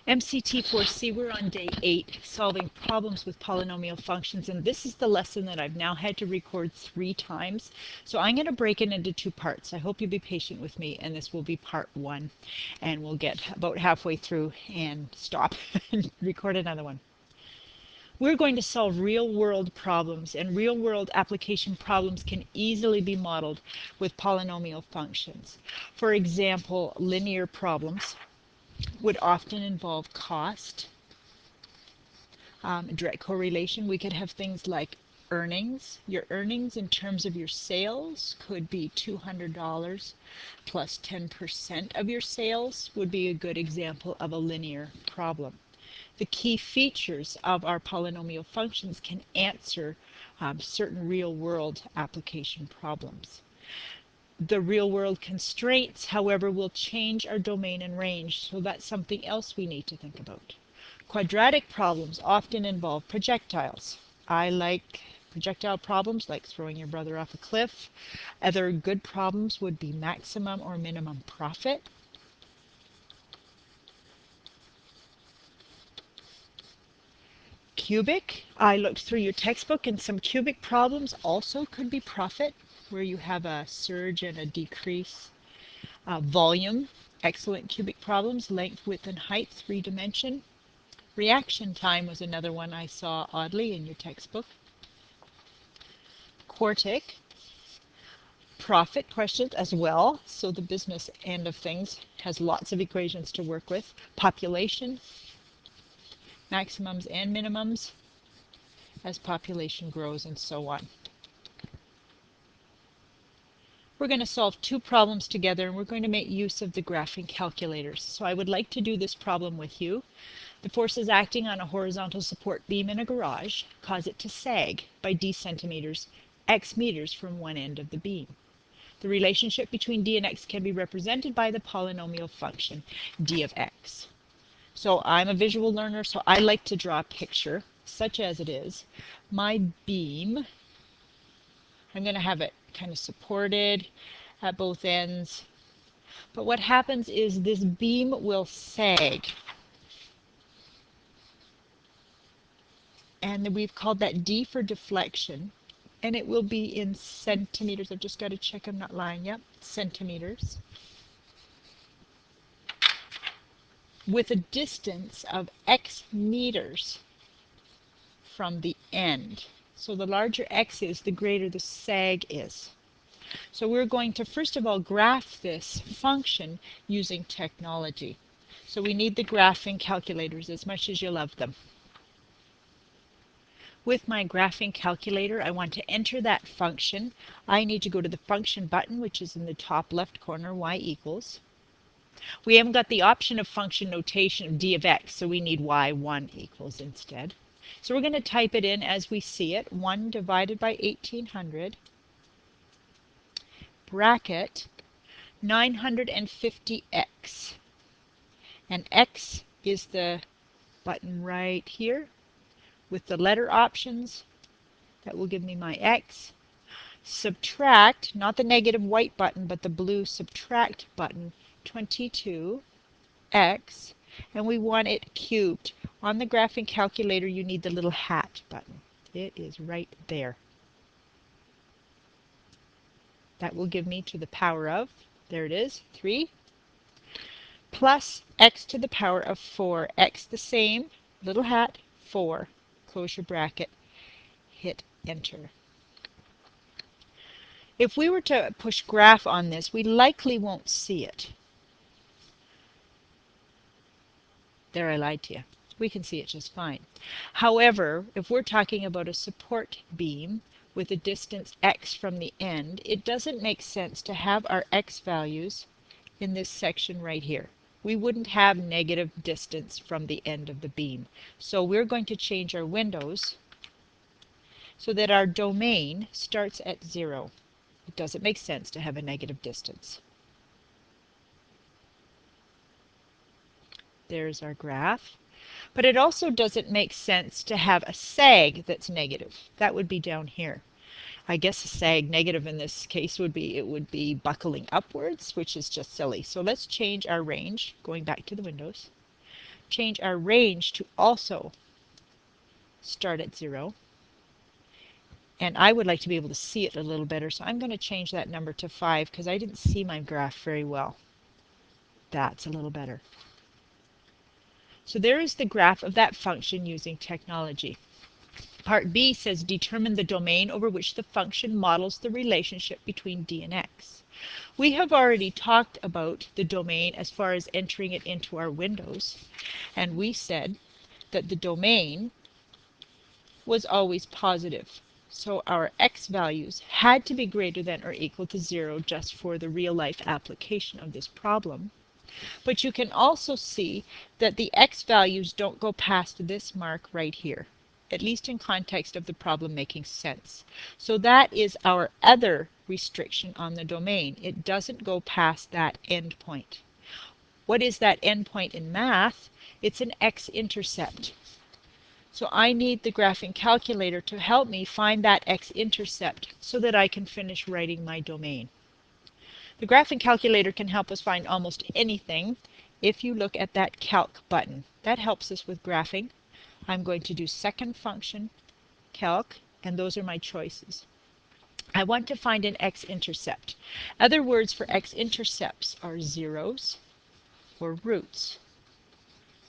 MCT4C, we're on day 8, solving problems with polynomial functions, and this is the lesson that I've now had to record 3 times. So I'm going to break it into 2 parts. I hope you'll be patient with me, and this will be part 1, and we'll get about halfway through and stop and record another one. We're going to solve real-world problems, and real-world application problems can easily be modeled with polynomial functions. For example, linear problems would often involve cost, direct correlation. We could have things like earnings. Your earnings in terms of your sales could be $200 plus 10% of your sales would be a good example of a linear problem. The key features of our polynomial functions can answer certain real-world application problems. The real-world constraints, however, will change our domain and range, so that's something else we need to think about. Quadratic problems often involve projectiles. I like projectile problems, like throwing your brother off a cliff. Other good problems would be maximum or minimum profit. Cubic, I looked through your textbook, and some cubic problems also could be profit, where you have a surge and a decrease. Volume, excellent cubic problems, length, width, and height, 3-dimension. Reaction time was another one I saw oddly in your textbook. Quartic, profit questions as well, so the business end of things has lots of equations to work with. Population, maximums and minimums as population grows, and so on. We're going to solve 2 problems together, and we're going to make use of the graphing calculators. So I would like to do this problem with you. The forces acting on a horizontal support beam in a garage cause it to sag by d centimeters, x meters from one end of the beam. The relationship between d and x can be represented by the polynomial function d of x. So I'm a visual learner, so I like to draw a picture, such as it is. My beam, I'm going to have it kind of supported at both ends. But what happens is this beam will sag. And we've called that d for deflection. And it will be in centimeters. I've just got to check I'm not lying. Yep, centimeters. With a distance of x meters from the end. So the larger x is, the greater the sag is. So we're going to first of all graph this function using technology. So we need the graphing calculators as much as you love them. With my graphing calculator, I want to enter that function. I need to go to the function button, which is in the top left corner, y equals. We haven't got the option of function notation of d of x, so we need y1 equals instead. So we're going to type it in as we see it, 1 divided by 1800, bracket 950x. And x is the button right here with the letter options. That will give me my x. Subtract, not the negative white button, but the blue subtract button, 22x. And we want it cubed. On the graphing calculator, you need the little hat button. It is right there. That will give me to the power of, there it is, 3, plus x to the power of 4. X the same, little hat, 4. Close your bracket, hit enter. If we were to push graph on this, we likely won't see it. There, I lied to you. We can see it just fine. However, if we're talking about a support beam with a distance x from the end, it doesn't make sense to have our x values in this section right here. We wouldn't have negative distance from the end of the beam. So we're going to change our windows so that our domain starts at 0. It doesn't make sense to have a negative distance. There's our graph. But it also doesn't make sense to have a sag that's negative. That would be down here. I guess a sag negative in this case would be, it would be buckling upwards, which is just silly. So let's change our range, going back to the windows, change our range to also start at 0. And I would like to be able to see it a little better, so I'm going to change that number to 5 because I didn't see my graph very well. That's a little better. So there is the graph of that function using technology. Part B says determine the domain over which the function models the relationship between d and x. We have already talked about the domain as far as entering it into our windows, and we said that the domain was always positive. So our x values had to be greater than or equal to 0 just for the real-life application of this problem. But you can also see that the x values don't go past this mark right here, at least in context of the problem making sense. So that is our other restriction on the domain. It doesn't go past that endpoint. What is that endpoint in math? It's an x-intercept. So I need the graphing calculator to help me find that x-intercept so that I can finish writing my domain. The graphing calculator can help us find almost anything if you look at that calc button. That helps us with graphing. I'm going to do second function, calc, and those are my choices. I want to find an x-intercept. Other words for x-intercepts are zeros or roots.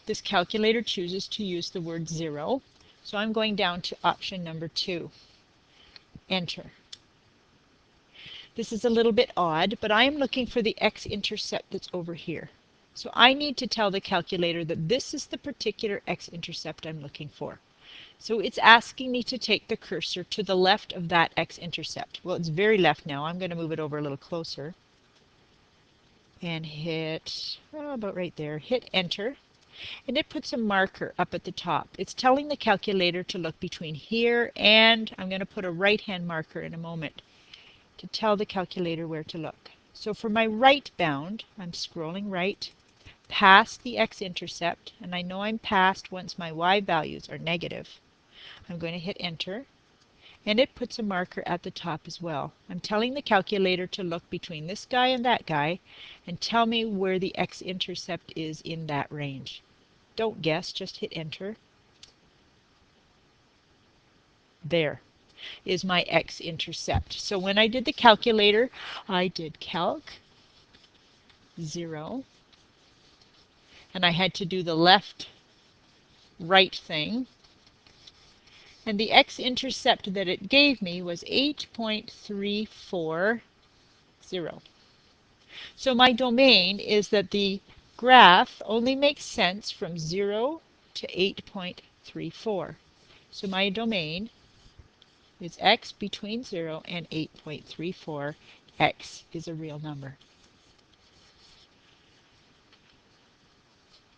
This calculator chooses to use the word 0, so I'm going down to option number 2. Enter. This is a little bit odd, but I am looking for the x-intercept that's over here. So I need to tell the calculator that this is the particular x-intercept I'm looking for. So it's asking me to take the cursor to the left of that x-intercept. Well, it's very left now. I'm going to move it over a little closer and hit, about right there, hit enter. And it puts a marker up at the top. It's telling the calculator to look between here and, I'm going to put a right-hand marker in a moment to tell the calculator where to look. So for my right bound, I'm scrolling right past the x-intercept, and I know I'm past once my y values are negative. I'm going to hit enter, and it puts a marker at the top as well. I'm telling the calculator to look between this guy and that guy and tell me where the x-intercept is in that range. Don't guess, just hit enter. There is my x-intercept. So when I did the calculator, I did calc 0, and I had to do the left right thing, and the x-intercept that it gave me was 8.340. So my domain is that the graph only makes sense from 0 to 8.34. So my domain is x between 0 and 8.34. X is a real number.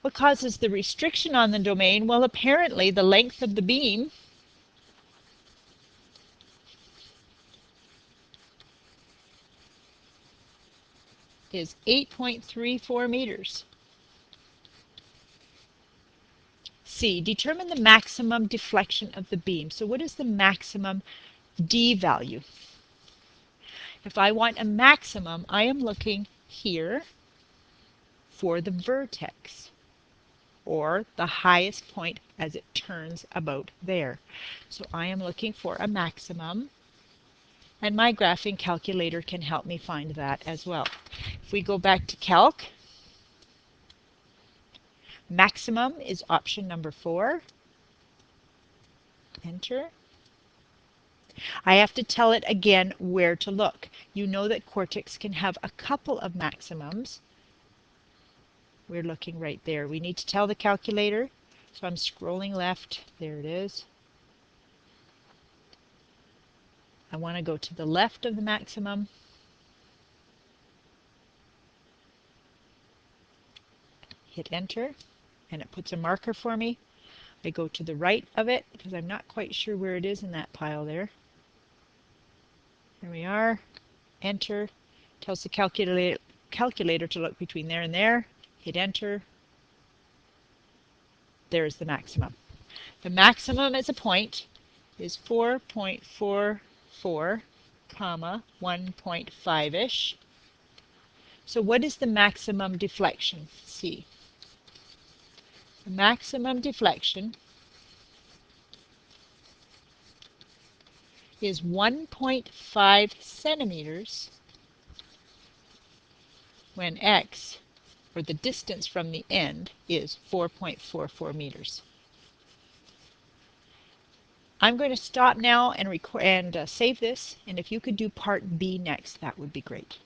What causes the restriction on the domain? Well, apparently the length of the beam is 8.34 meters. C, determine the maximum deflection of the beam. So what is the maximum D value? If I want a maximum, I am looking here for the vertex, or the highest point as it turns about there. So I am looking for a maximum, and my graphing calculator can help me find that as well. If we go back to calc, maximum is option number 4. Enter. I have to tell it again where to look. You know that Quartix can have a couple of maximums. We're looking right there. We need to tell the calculator. So I'm scrolling left. There it is. I want to go to the left of the maximum. Hit enter, and it puts a marker for me. I go to the right of it because I'm not quite sure where it is in that pile there. There we are. Enter. Tells the calculator to look between there and there. Hit enter. There's the maximum. The maximum as a point is 4.44, comma 1.5-ish. So what is the maximum deflection? C. maximum deflection is 1.5 centimeters when x, or the distance from the end, is 4.44 meters. I'm going to stop now and save this, and if you could do part B next, that would be great.